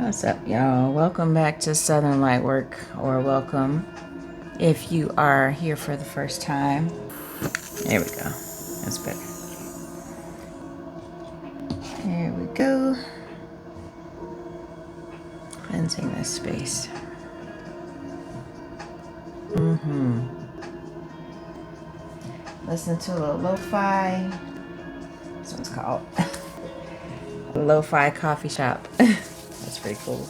What's up, y'all? Welcome back to Southern Lightwork, or welcome if you are here for the first time. There we go. That's better. There we go. Cleansing this space. Listen to a lo-fi. This one's called Lo-Fi Coffee Shop. That's pretty cool.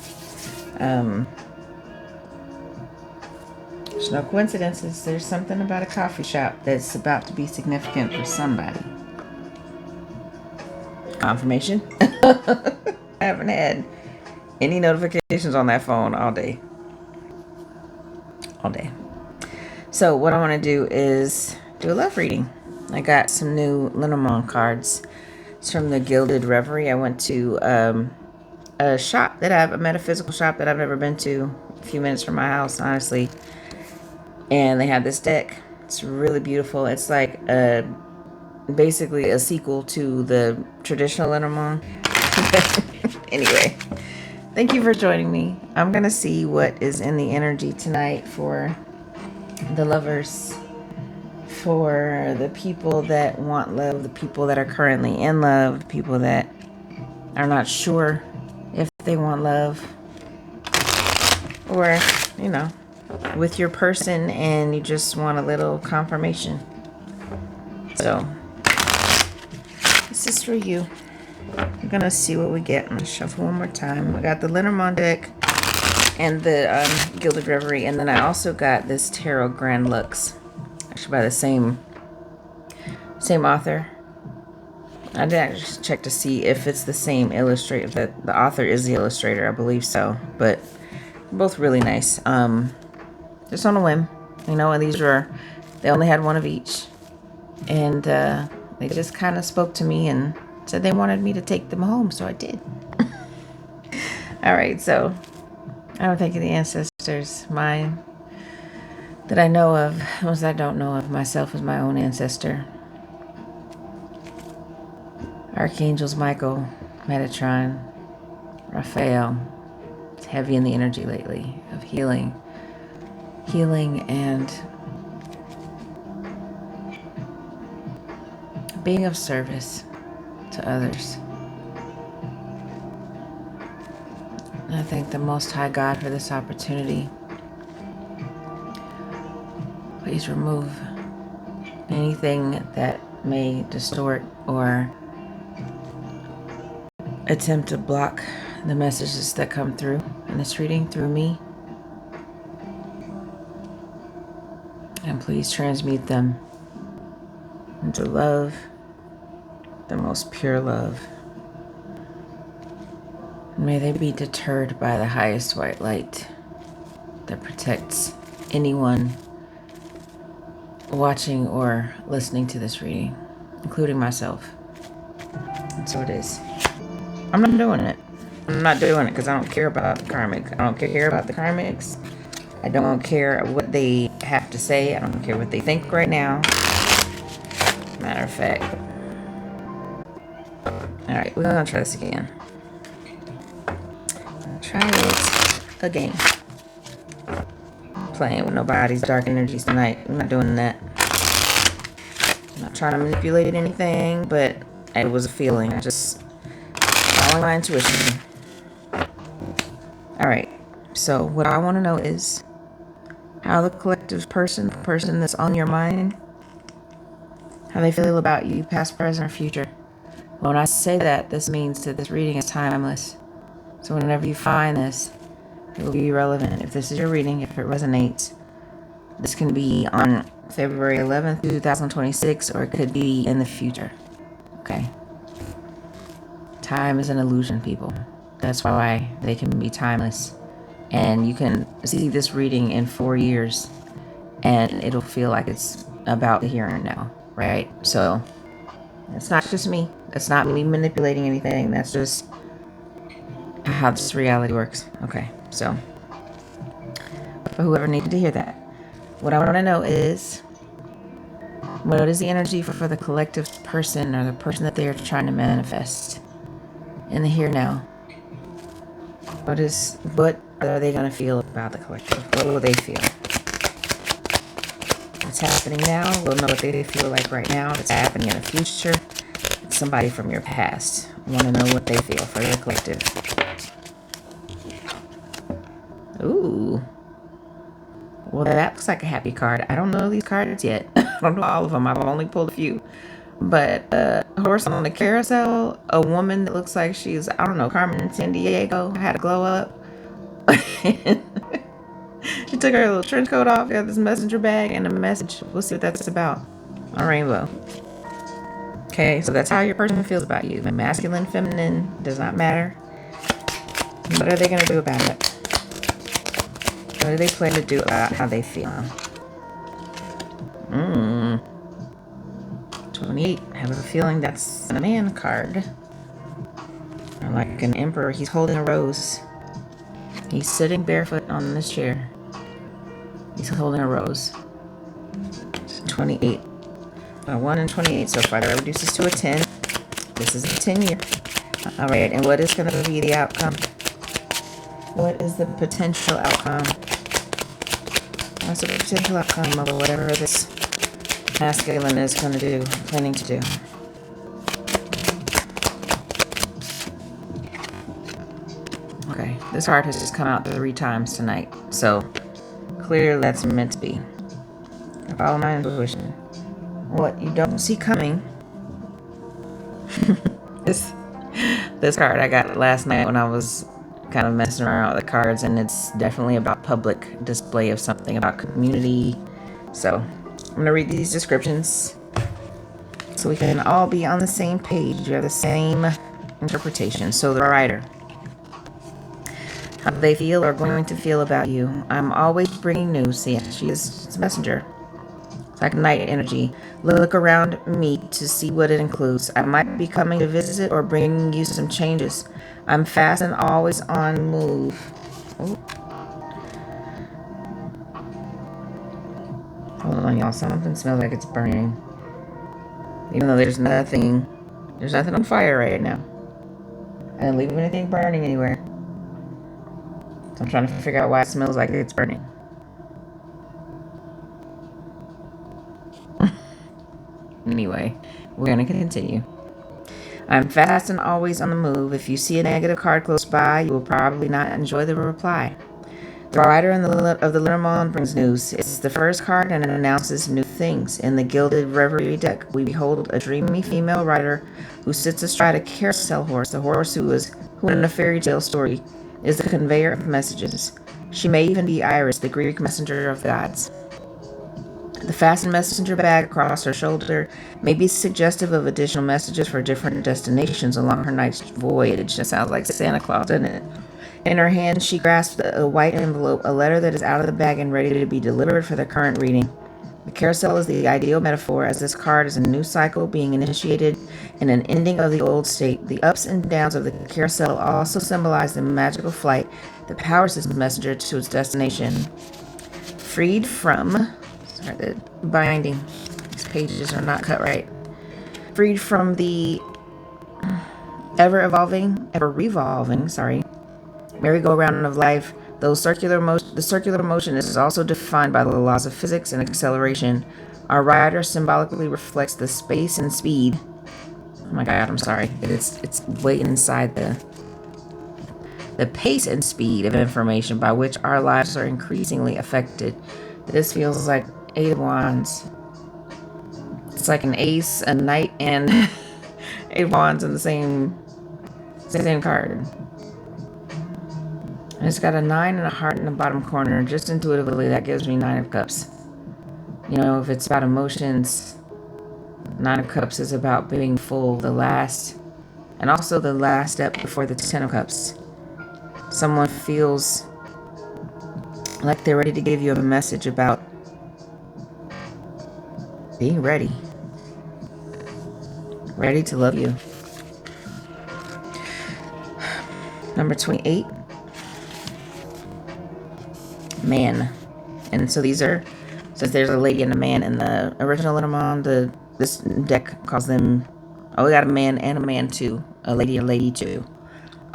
There's no coincidences. There's something about a coffee shop that's about to be significant for somebody. Confirmation. I haven't had any notifications on that phone all day. So what I want to do is do a love reading. I got some new Lenormand cards. It's from the Gilded Reverie. I went to a shop that a metaphysical shop that I've never been to, a few minutes from my house, honestly. And they had this deck. It's really beautiful. It's like basically a sequel to the traditional Lenormand. Anyway, thank you for joining me. I'm going to see what is in the energy tonight for the lovers, for the people that want love, the people that are currently in love, the people that are not sure if they want love, or, you know, with your person and you just want a little confirmation. So this is for you. I'm gonna see what we get. I'm gonna shuffle one more time. I got the Lenormand deck and the Gilded Reverie, and then I also got this Tarot Grand Lux, actually by the same author. I did actually check to see if it's the same illustrator. That the author is the illustrator, I believe so. But both really nice. Just on a whim, you know. And they only had one of each, and they just kind of spoke to me and said they wanted me to take them home, so I did. All right, so I'm thanking the ancestors, mine that I know of. Ones I don't know of, myself as my own ancestor. Archangels Michael, Metatron, Raphael. It's heavy in the energy lately of healing and being of service to others. And I thank the Most High God for this opportunity. Please remove anything that may distort or attempt to block the messages that come through in this reading through me. And please transmute them into love, the most pure love. May they be deterred by the highest white light that protects anyone watching or listening to this reading, including myself. And so it is. I'm not doing it. I'm not doing it because I don't care about the karmic. I don't care about the karmics. I don't care what they have to say. I don't care what they think right now. Matter of fact. Alright, we're going to try this again. Try it again. Playing with nobody's dark energies tonight. I'm not doing that. I'm not trying to manipulate anything, but it was a feeling. I just following my intuition. Alright, so what I want to know is how the collective person, the person that's on your mind, how they feel about you, past, present, or future. When I say that, this means that this reading is timeless. So whenever you find this, it will be relevant. If this is your reading, if it resonates, this can be on February 11th, 2026, or it could be in the future. Okay? Time is an illusion, people. That's why they can be timeless. And you can see this reading in 4 years, and it'll feel like it's about the here and now, right? So it's not just me. It's not me manipulating anything. That's just how this reality works. Okay, so for whoever needed to hear that, what I want to know is, what is the energy for the collective person or the person that they are trying to manifest in the here now? What are they going to feel about the collective? What will they feel? It's happening now. We'll know what they feel like right now. It's happening in the future. It's somebody from your past. I want to know what they feel for the collective. Ooh. Well, that looks like a happy card. I don't know these cards yet. I don't know all of them. I've only pulled a few. But a horse on the carousel, a woman that looks like she's, I don't know, Carmen Sandiego, had a glow up. She took her little trench coat off, got this messenger bag and a message. We'll see what that's about. A rainbow. Okay, so that's how your person feels about you. Masculine, feminine, does not matter. What are they going to do about it? What do they plan to do about how they feel? 28. I have a feeling that's a man card. Like an emperor. He's holding a rose. He's sitting barefoot on this chair. He's holding a rose. 28. 1 and 28 so far. That reduces to a 10. This is a 10-year. All right, and what is going to be the outcome? What is the potential outcome? What's the potential outcome of whatever this masculine is going to do, planning to do? Okay, this card has just come out 3 times tonight, so clearly that's meant to be. I follow my intuition. What you don't see coming. This card I got last night when I was kind of messing around with the cards, and it's definitely about public display of something, about community. So I'm going to read these descriptions so we can all be on the same page. You have the same interpretation. So the writer, how they feel or going to feel about you. I'm always bringing news. Yeah, she is a messenger. It's like night energy. Look around me to see what it includes. I might be coming to visit or bringing you some changes. I'm fast and always on move. Ooh. Hold on, y'all. Something smells like it's burning. Even though there's nothing on fire right now. I didn't leave anything burning anywhere. So I'm trying to figure out why it smells like it's burning. Anyway, we're going to continue. I'm fast and always on the move. If you see a negative card close by, you will probably not enjoy the reply. The writer of the Lenormand brings news. It's the first card and it announces new things. In the Gilded Reverie deck, we behold a dreamy female rider who sits astride a carousel horse, the horse who in a fairy tale story is the conveyor of messages. She may even be Iris, the Greek messenger of the gods. The fastened messenger bag across her shoulder may be suggestive of additional messages for different destinations along her night's voyage. That sounds like Santa Claus, doesn't it? In her hand, she grasps a white envelope, a letter that is out of the bag and ready to be delivered for the current reading. The carousel is the ideal metaphor, as this card is a new cycle being initiated and an ending of the old state. The ups and downs of the carousel also symbolize the magical flight that powers this messenger to its destination. Freed from... the binding. These pages are not cut right. Freed from the ever-revolving merry-go-round of life, the circular motion is also defined by the laws of physics and acceleration. Our rider symbolically reflects the space and speed. Oh my God, I'm sorry. It's way inside the pace and speed of information by which our lives are increasingly affected. This feels like 8 of Wands. It's like an ace, a knight, and 8 of Wands in the same card. And it's got a 9 and a heart in the bottom corner. Just intuitively, that gives me 9 of Cups. You know, if it's about emotions, 9 of Cups is about being full, the last step before the 10 of Cups. Someone feels like they're ready to give you a message about being ready to love you. Number 28, man. And so these are, since there's a lady and a man in the original Lenormand, this deck calls them, we got a man and a man 2, a lady 2.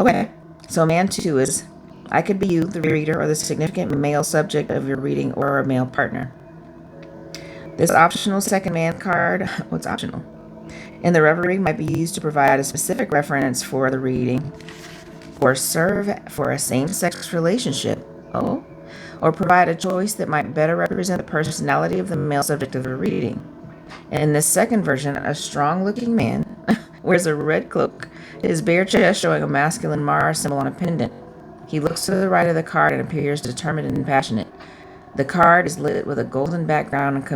Okay, so a man 2 is I could be you, the reader, or the significant male subject of your reading, or a male partner. This optional second man card, what's optional? In the reverie might be used to provide a specific reference for the reading, or serve for a same-sex relationship, or provide a choice that might better represent the personality of the male subject of the reading. In this second version, a strong-looking man wears a red cloak, his bare chest showing a masculine Mars symbol on a pendant. He looks to the right of the card and appears determined and passionate. The card is lit with a golden background and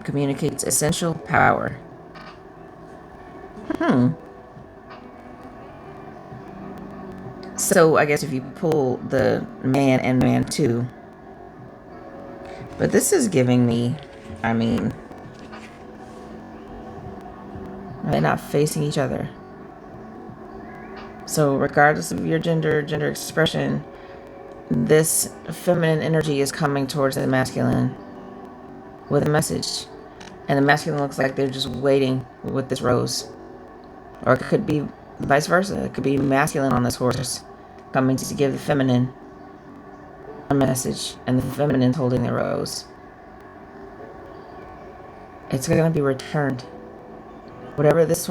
communicates essential power. So I guess if you pull the man and man too. But this is giving me, they're not facing each other. So regardless of your gender expression, this feminine energy is coming towards the masculine with a message. And the masculine looks like they're just waiting with this rose. Or it could be vice versa. It could be masculine on this horse coming to give the feminine a message, and the feminine holding the rose. It's going to be returned. Whatever this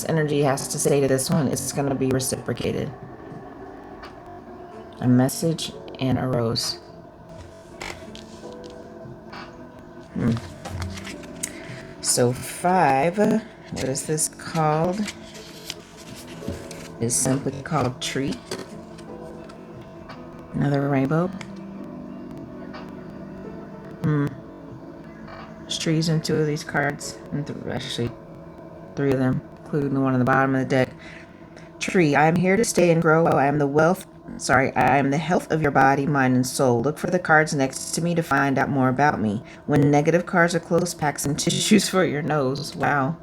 energy has to say to this one, it's going to be reciprocated. A message and a rose. So 5, what is this called? Is simply called tree. Another rainbow. There's trees in 2 of these cards, and actually 3 of them, including the one on the bottom of the deck. Tree, I am here to stay and grow. I am the health of your body, mind, and soul. Look for the cards next to me to find out more about me. When negative cards are close, pack some tissues for your nose. Wow.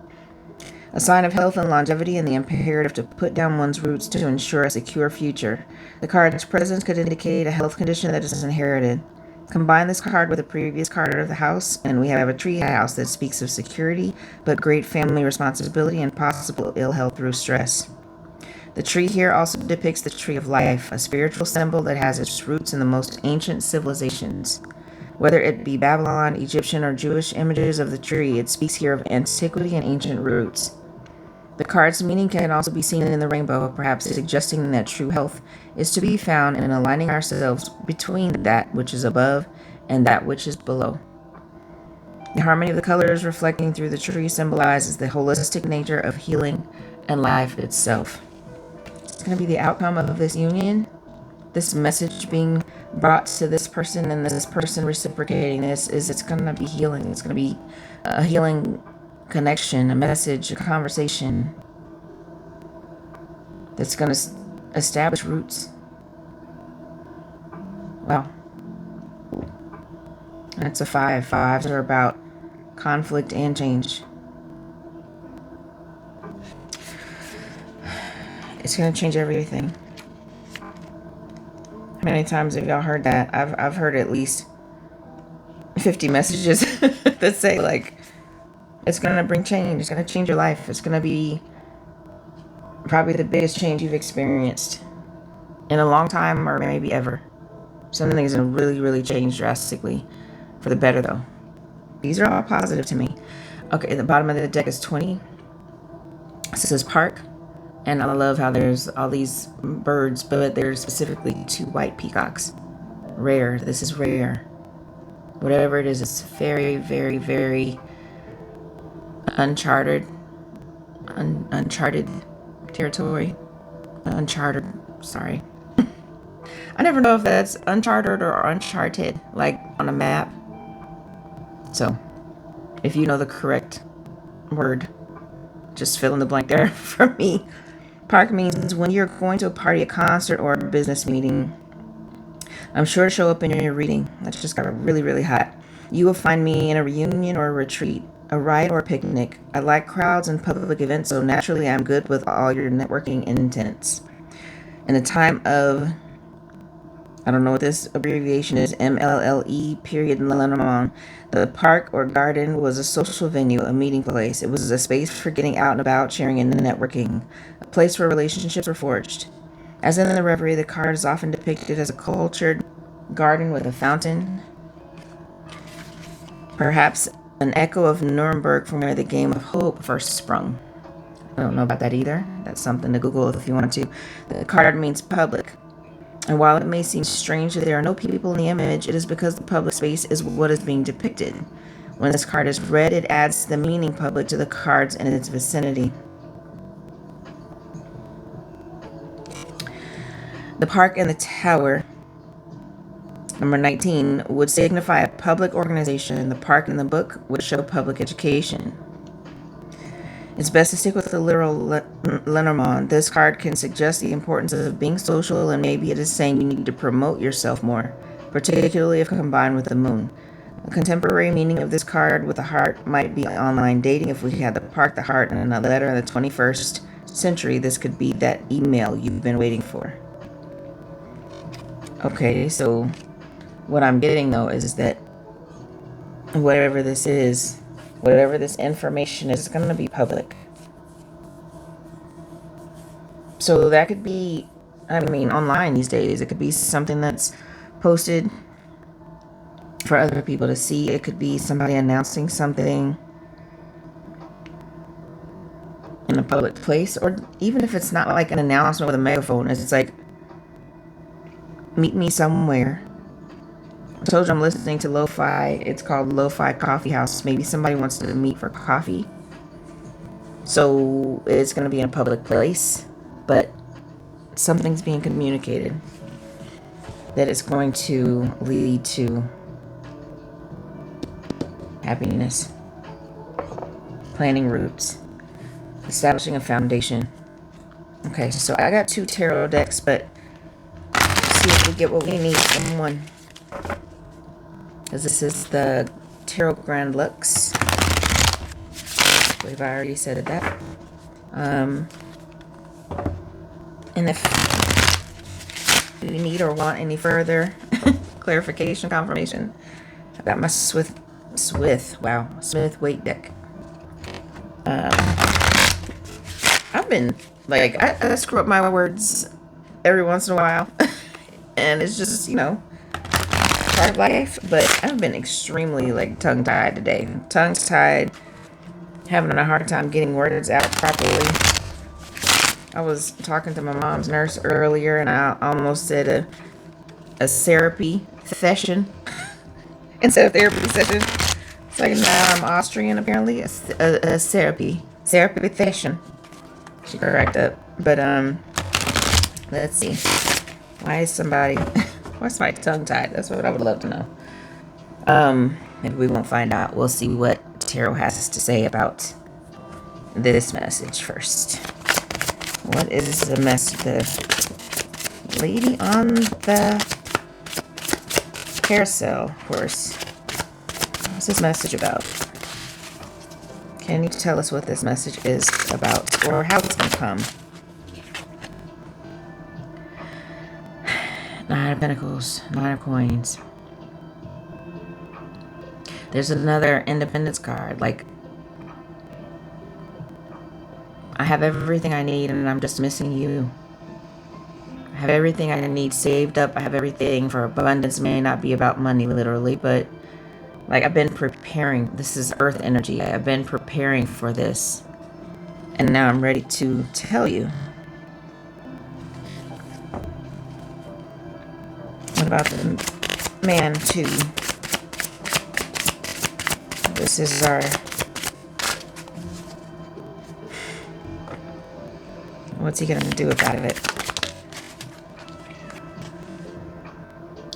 A sign of health and longevity and the imperative to put down one's roots to ensure a secure future. The card's presence could indicate a health condition that is inherited. Combine this card with a previous card of the house, and we have a tree house that speaks of security, but great family responsibility and possible ill health through stress. The tree here also depicts the tree of life, a spiritual symbol that has its roots in the most ancient civilizations. Whether it be Babylon, Egyptian, or Jewish images of the tree, it speaks here of antiquity and ancient roots. The card's meaning can also be seen in the rainbow, perhaps suggesting that true health is to be found in aligning ourselves between that which is above and that which is below. The harmony of the colors reflecting through the tree symbolizes the holistic nature of healing and life itself. It's going to be the outcome of this union, this message being brought to this person and this person reciprocating this, is it's going to be healing. It's going to be a healing connection, a message, a conversation that's going to establish roots. Wow. That's a 5. 5s are about conflict and change. It's going to change everything. How many times have y'all heard that? I've heard at least 50 messages that say, like, it's going to bring change. It's going to change your life. It's going to be probably the biggest change you've experienced in a long time, or maybe ever. Something's going to really, really change drastically for the better, though. These are all positive to me. Okay, the bottom of the deck is 20. This is park. And I love how there's all these birds, but there's specifically 2 white peacocks. Rare. This is rare. Whatever it is, it's very, very, very uncharted territory. Sorry. I never know if that's uncharted or uncharted, like on a map. So, if you know the correct word, just fill in the blank there for me. Park means when you're going to a party, a concert, or a business meeting. I'm sure to show up in your reading. That just got really, really hot. You will find me in a reunion or a retreat, a ride or a picnic. I like crowds and public events, so naturally I'm good with all your networking intents. In the time of, I don't know what this abbreviation is, MLLE period Lenormand, the park or garden was a social venue, a meeting place. It was a space for getting out and about, sharing and networking, a place where relationships were forged. As in the reverie, the card is often depicted as a cultured garden with a fountain, perhaps an echo of Nuremberg from where the game of hope first sprung. I don't know about that either. That's something to Google if you want to. The card means public. And while it may seem strange that there are no people in the image, it is because the public space is what is being depicted. When this card is read, it adds the meaning public to the cards in its vicinity. The park and the tower, number 19, would signify a public organization. The park in the book would show public education. It's best to stick with the literal Lenormand. This card can suggest the importance of being social, and maybe it is saying you need to promote yourself more, particularly if combined with the moon. A contemporary meaning of this card with a heart might be online dating. If we had the park, the heart, and a letter in the 21st century, this could be that email you've been waiting for. Okay, so what I'm getting though is that whatever this is, whatever this information is going to be public. So that could be, I mean, online these days. It could be something that's posted for other people to see. It could be somebody announcing something in a public place. Or even if it's not like an announcement with a megaphone, it's like, meet me somewhere. I told you I'm listening to Lo-Fi. It's called Lo-Fi Coffee House. Maybe somebody wants to meet for coffee. So it's going to be in a public place, but something's being communicated that is going to lead to happiness, planting roots, establishing a foundation. Okay, so I got 2 tarot decks, but let's see if we get what we need from one. Because this is the Tarot Grand Lux. I believe I already said that. And if you need or want any further clarification, confirmation, I got my Smith weight deck. I've been, like, I screw up my words every once in a while. And it's just, part of life, but I've been extremely tongue-tied today. Tongue-tied, having a hard time getting words out properly. I was talking to my mom's nurse earlier, and I almost said a therapy session instead of therapy session. It's like now I'm Austrian apparently. A therapy session. She cracked up, but let's see. Why is somebody tongue-tied? That's what I would love to know. Maybe we won't find out. We'll see what tarot has to say about this message first. What is the message? The lady on the carousel horse. What's this message about? Can you tell us what this message is about, or how it's gonna come? 9 of Pentacles, 9 of Coins. There's another Independence card. I have everything I need and I'm just missing you. I have everything I need saved up. I have everything for abundance. It may not be about money literally, but I've been preparing. This is earth energy. I've been preparing for this. And now I'm ready to tell you. What about the man too? This is our... What's he gonna do about it?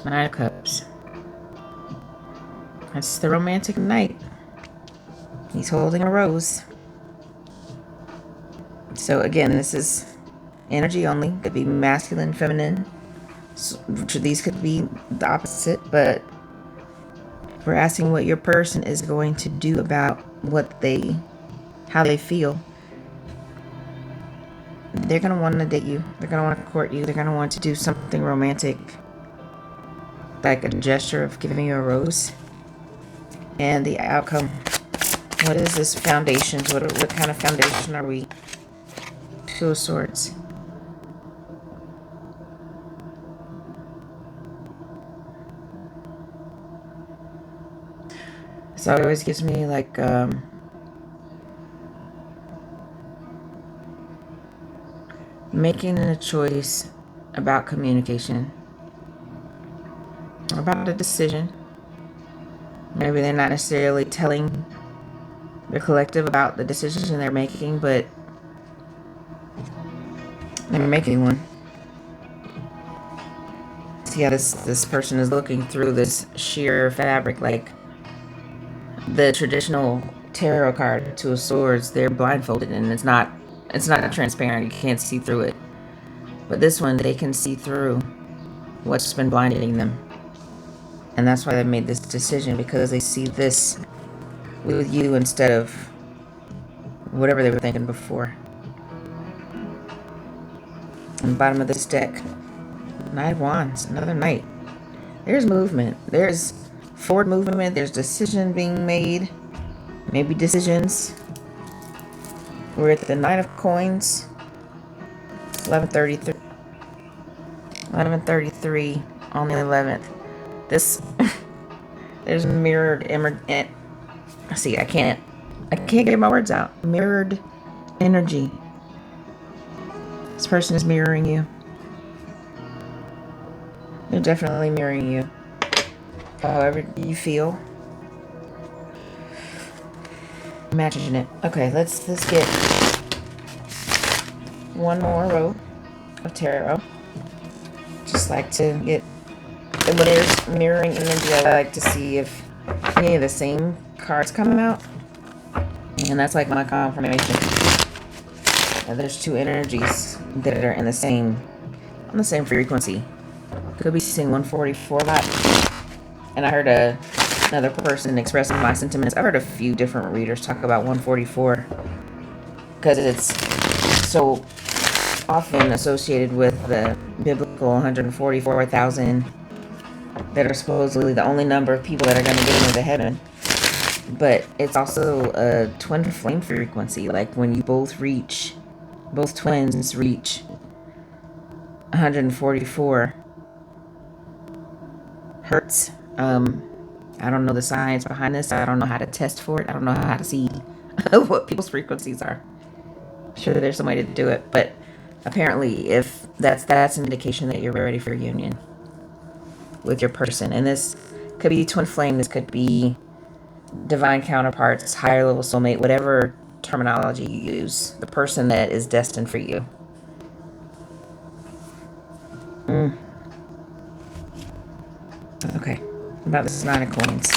9 of Cups. That's the romantic knight. He's holding a rose. So again, this is energy only. Could be masculine, feminine. So these could be the opposite, but we're asking what your person is going to do about how they feel. They're going to want to date you. They're going to want to court you. They're going to want to do something romantic, like a gesture of giving you a rose. And the outcome. What is this foundation? What kind of foundation are we? 2 of Swords. So it always gives me like making a choice about communication, about a decision. Maybe they're not necessarily telling the collective about the decision they're making, but they're making one. See how this person is looking through this sheer fabric, like the traditional tarot card, Two of Swords. They're blindfolded, and it's not transparent. You can't see through it. But this one, they can see through what's been blinding them. And that's why they made this decision, because they see this with you instead of whatever they were thinking before. On the bottom of this deck, Knight of Wands, another knight. There's movement. There's forward movement. There's decision being made. Maybe decisions. We're at the Knight of Coins. 11:33. 11:33 on the 11th. This there's mirrored see, I can't get my words out. Mirrored energy. This person is mirroring you. They're definitely mirroring you. However you feel. Imagine it. Okay, let's get one more row of tarot. Just like to get, and when there's mirroring energy, I like to see if any of the same cards come out. And that's like my confirmation. And there's two energies that are in the same, on the same frequency. Could be seeing 144 a lot. And I heard another person expressing my sentiments. I've heard a few different readers talk about 144 because it's so often associated with the biblical 144,000 that are supposedly the only number of people that are going to get into heaven. But it's also a twin flame frequency, like when you both twins reach 144 hertz. I don't know the science behind this. I don't know how to test for it. I don't know how to see what people's frequencies are. I'm sure there's some way to do it, but apparently if that's an indication that you're ready for union with your person. And this could be twin flame, this could be divine counterparts, higher level soulmate, whatever terminology you use, the person that is destined for you. Okay, about this 9 of coins.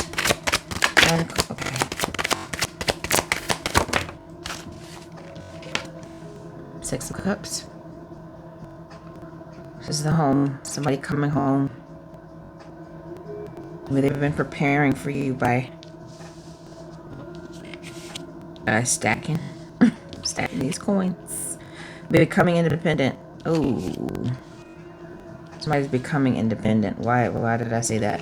Okay. Six of Cups. This is the home. Somebody coming home. Maybe they've been preparing for you by stacking these coins. Becoming independent. Oh, somebody's becoming independent. Why did I say that?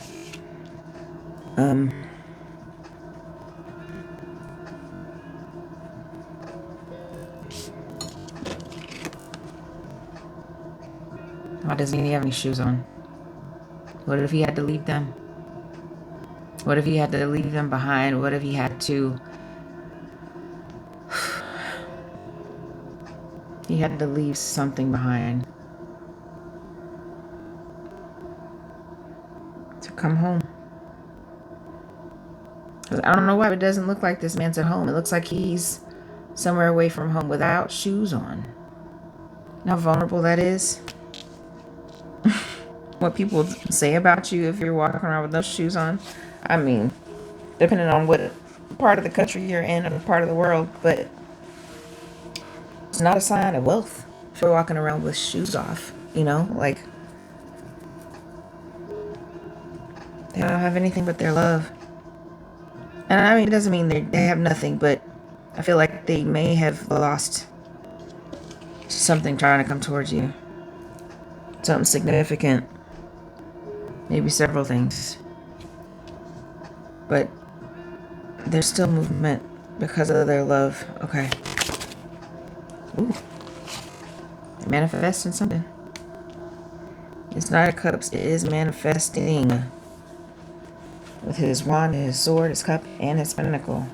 Why doesn't he have any shoes on? What if he had to leave them? What if he had to leave them behind? What if he had to... he had to leave something behind to come home? Because I don't know why, but it doesn't look like this man's at home. It looks like he's somewhere away from home without shoes on. You know how vulnerable that is? What people say about you if you're walking around with those shoes on. I mean, depending on what part of the country you're in or part of the world, but it's not a sign of wealth if you're walking around with shoes off, you know, like they don't have anything but their love. And I mean, it doesn't mean they have nothing, but I feel like they may have lost something trying to come towards you. Something significant. Maybe several things. But there's still movement because of their love. Okay. Ooh. Manifesting something. It's Knight of Cups. It is manifesting. with his wand, his sword, his cup, and his pentacle.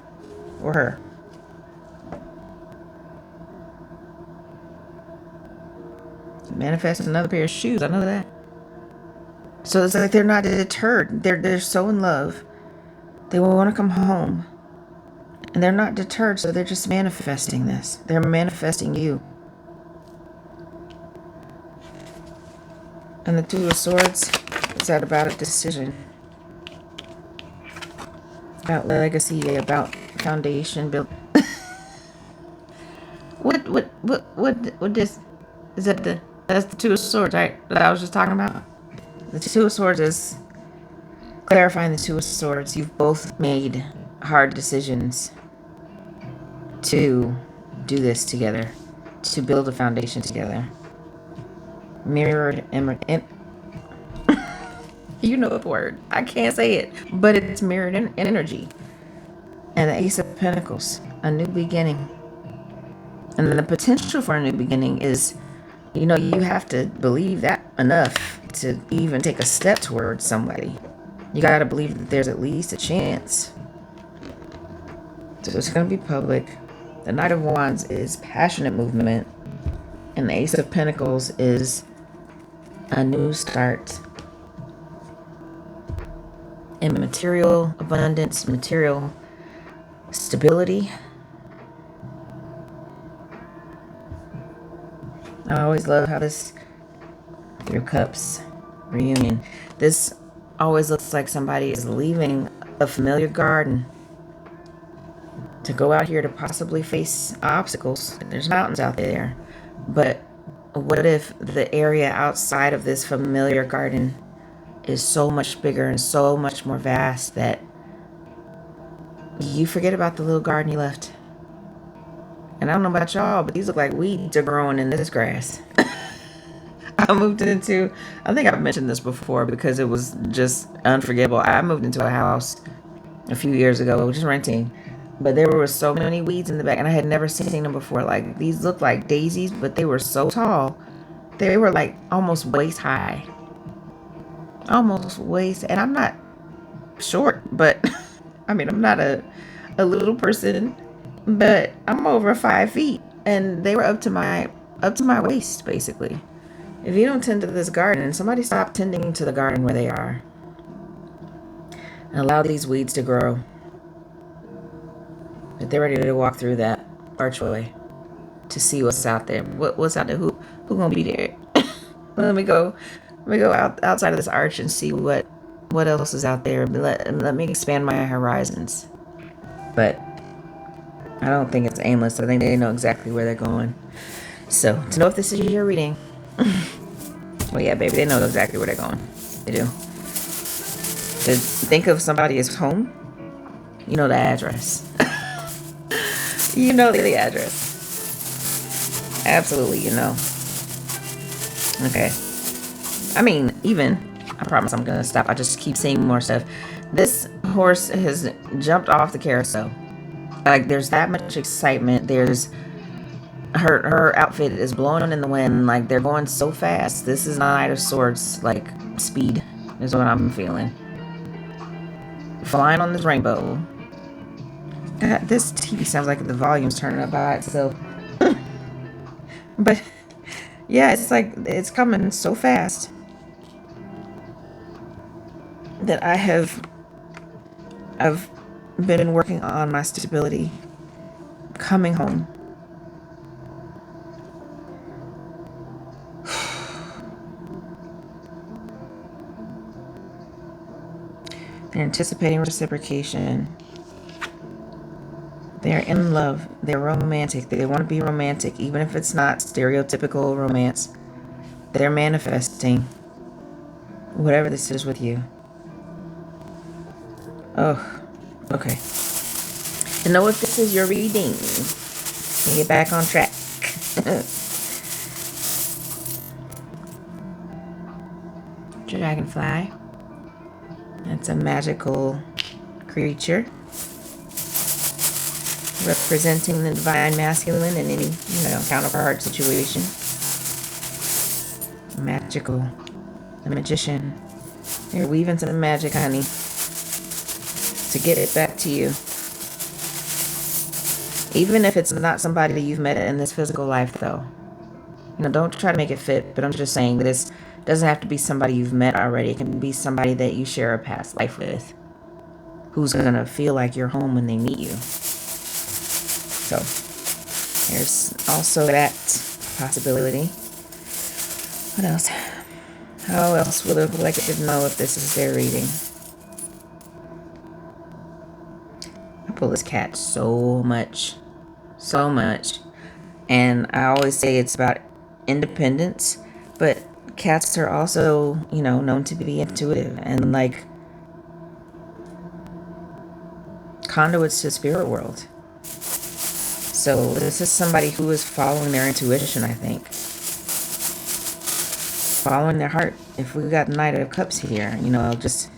Or her. Manifest another pair of shoes. I know that. So it's like they're not deterred. They're so in love. They will want to come home. And they're not deterred, so they're just manifesting this. They're manifesting you. And the Two of Swords, is that about a decision? About legacy, about foundation built. What is that that's the Two of Swords, right? That I was just talking about. The Two of Swords is clarifying the Two of Swords. You've both made hard decisions to do this together, to build a foundation together. Mirrored you know the word. I can't say it, but it's mirrored energy. And the Ace of Pentacles, a new beginning. And then the potential for a new beginning is, you have to believe that enough to even take a step towards somebody. You got to believe that there's at least a chance. So it's going to be public. The Knight of Wands is passionate movement. And the Ace of Pentacles is a new start. And material abundance, material stability. I always love how this Three of Cups reunion. This always looks like somebody is leaving a familiar garden to go out here to possibly face obstacles. There's mountains out there. But what if the area outside of this familiar garden is so much bigger and so much more vast that you forget about the little garden you left? And I don't know about y'all, but these look like weeds are growing in this grass. I think I've mentioned this before because it was just unforgettable. I moved into a house a few years ago, just renting, but there were so many weeds in the back, and I had never seen them before. Like, these looked like daisies, but they were so tall. They were like almost waist high. Almost waist, and I'm not short, but I mean, I'm not a little person, but I'm over 5 feet, and they were up to my waist, basically. If you don't tend to this garden, somebody stop tending to the garden where they are. And allow these weeds to grow. But they're ready to walk through that archway to see what's out there. What's out there? Who gonna be there? Let me go outside of this arch and see what else is out there. Let me expand my horizons. But I don't think it's aimless. I think they know exactly where they're going. So to know if this is your reading, well, yeah, baby, they know exactly where they're going. They do. To think of somebody as home, you know the address. You know the address. Absolutely, you know. Okay. I mean, I promise I'm going to stop. I just keep seeing more stuff. This horse has jumped off the carousel. Like, there's that much excitement. There's her outfit is blowing in the wind. Like, they're going so fast. This is Knight of Swords, like, speed is what I'm feeling. Flying on this rainbow. God, this TV sounds like the volume's turning up by itself. But yeah, it's like it's coming so fast that I've been working on my stability, coming home. They're anticipating reciprocation. They're in love. They're romantic. They want to be romantic, even if it's not stereotypical romance. They're manifesting whatever this is with you. Oh, okay. To know if this is your reading, get back on track. Dragonfly. That's a magical creature representing the divine masculine in any, counterpart situation. Magical. The magician. You're weaving some magic, honey. to get it back to you. Even if it's not somebody you've met in this physical life, though. You know, don't try to make it fit, but I'm just saying that this doesn't have to be somebody you've met already. It can be somebody that you share a past life with, who's going to feel like you're home when they meet you. So, there's also that possibility. What else? How else will the collective know if this is their reading? I pull this cat so much. So much. And I always say it's about independence, but cats are also, you know, known to be intuitive and like conduits to the spirit world. So this is somebody who is following their intuition, I think. Following their heart. If we got Knight of Cups here, you know, just...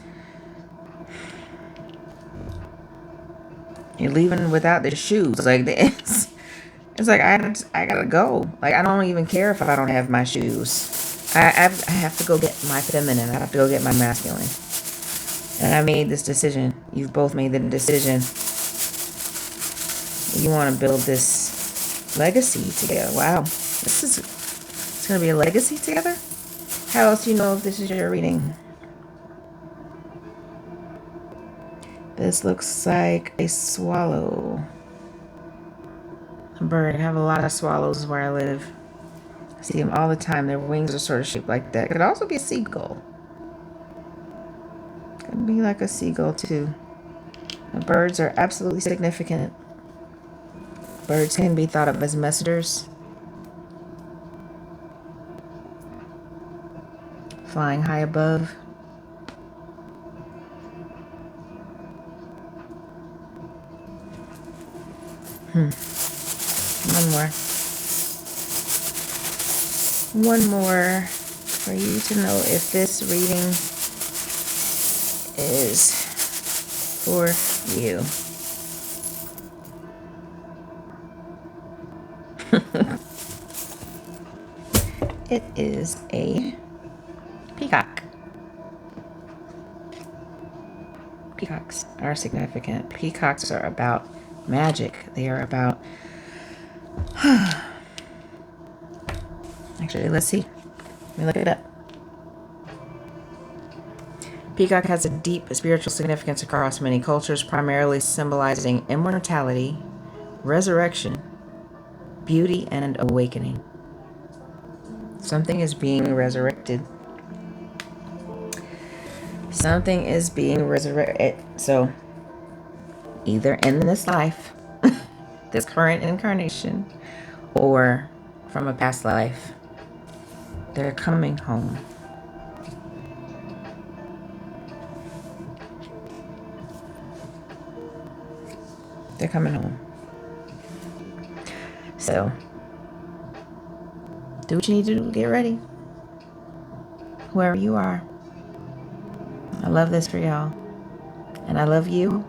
You're leaving without the shoes. Like, it's like, I gotta go. Like, I don't even care if I don't have my shoes. I have to go get my feminine. I have to go get my masculine. And I made this decision. You've both made the decision. You want to build this legacy together. Wow. It's going to be a legacy together? How else do you know if this is your reading? This looks like a swallow. A bird. I have a lot of swallows where I live. I see them all the time. Their wings are sort of shaped like that. It could also be a seagull. Could be like a seagull too. The birds are absolutely significant. Birds can be thought of as messengers. Flying high above. One more for you to know if this reading is for you. It is a peacock. Peacocks are significant. Peacocks are about magic. They are about... Actually, let's see. Let me look it up. Peacock has a deep spiritual significance across many cultures, primarily symbolizing immortality, resurrection, beauty, and awakening. Something is being resurrected. Something is being resurrected. So, either in this life, this current incarnation, or from a past life, they're coming home. They're coming home. So, do what you need to do. Get ready. Whoever you are. I love this for y'all. And I love you.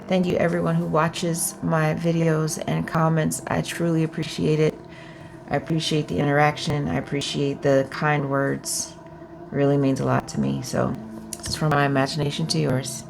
Thank you everyone who watches my videos and comments. I truly appreciate it. I appreciate the interaction. I appreciate the kind words. It really means a lot to me. So, this is from my imagination to yours.